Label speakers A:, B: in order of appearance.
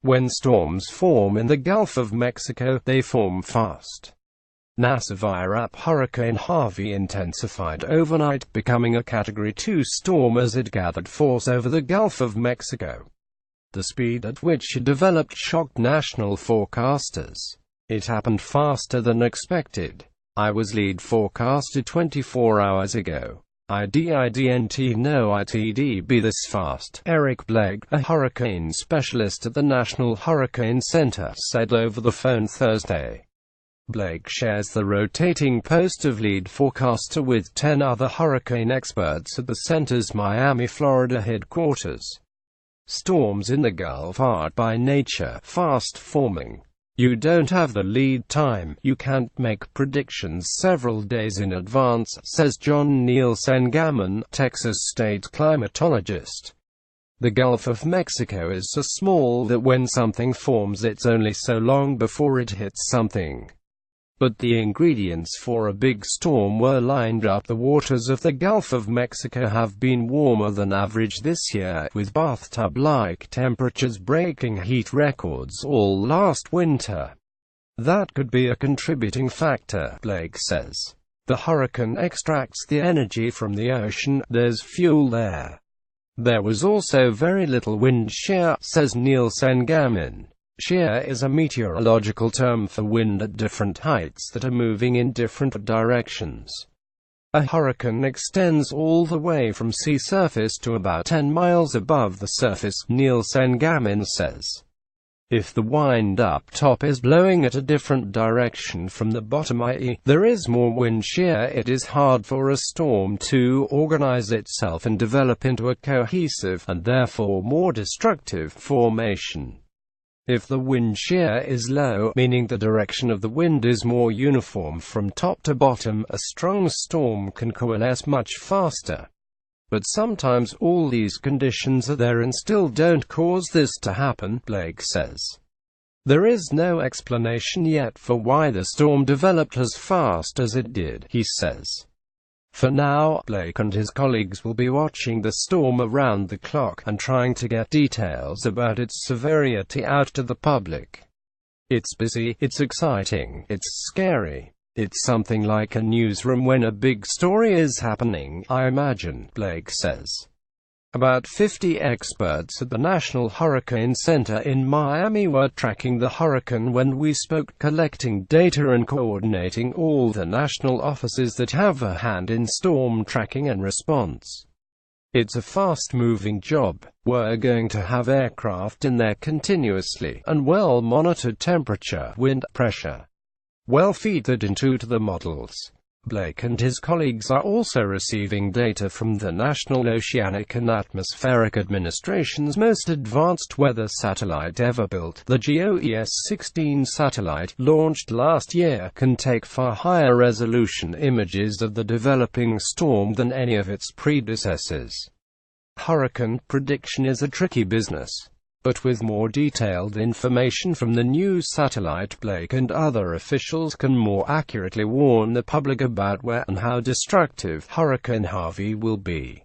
A: When storms form in the Gulf of Mexico, they form fast. NASA AP Hurricane Harvey intensified overnight, becoming a Category 2 storm as it gathered force over the Gulf of Mexico. The speed at which it developed shocked national forecasters. It happened faster than expected. I was lead forecaster 24 hours ago. I didn't know it'd be this fast, Eric Blake, a hurricane specialist at the National Hurricane Center, said over the phone Thursday. Blake shares the rotating post of lead forecaster with 10 other hurricane experts at the center's Miami, Florida headquarters. Storms in the Gulf are, by nature, fast-forming. You don't have the lead time, you can't make predictions several days in advance, says John Neil Sengaman, Texas state climatologist. The Gulf of Mexico is so small that when something forms it's only so long before it hits something. But the ingredients for a big storm were lined up. The waters of the Gulf of Mexico have been warmer than average this year, with bathtub-like temperatures breaking heat records all last winter. That could be a contributing factor, Blake says. The hurricane extracts the energy from the ocean, there's fuel there. There was also very little wind shear, says Neil Sengaman. Shear is a meteorological term for wind at different heights that are moving in different directions. A hurricane extends all the way from sea surface to about 10 miles above the surface, Neil Sengaman says. If the wind up top is blowing at a different direction from the bottom, i.e., there is more wind shear, it is hard for a storm to organize itself and develop into a cohesive, and therefore more destructive, formation. If the wind shear is low, meaning the direction of the wind is more uniform from top to bottom, a strong storm can coalesce much faster. But sometimes all these conditions are there and still don't cause this to happen, Blake says. There is no explanation yet for why the storm developed as fast as it did, he says. For now, Blake and his colleagues will be watching the storm around the clock, and trying to get details about its severity out to the public. It's busy, it's exciting, it's scary. It's something like a newsroom when a big story is happening, I imagine, Blake says. About 50 experts at the National Hurricane Center in Miami were tracking the hurricane when we spoke, collecting data and coordinating all the national offices that have a hand in storm tracking and response. It's a fast-moving job. We're going to have aircraft in there continuously, and well-monitored temperature, wind, pressure. Well featured into the models. Blake and his colleagues are also receiving data from the National Oceanic and Atmospheric Administration's most advanced weather satellite ever built. The GOES-16 satellite, launched last year, can take far higher resolution images of the developing storm than any of its predecessors. Hurricane prediction is a tricky business. But with more detailed information from the new satellite, Blake and other officials can more accurately warn the public about where and how destructive Hurricane Harvey will be.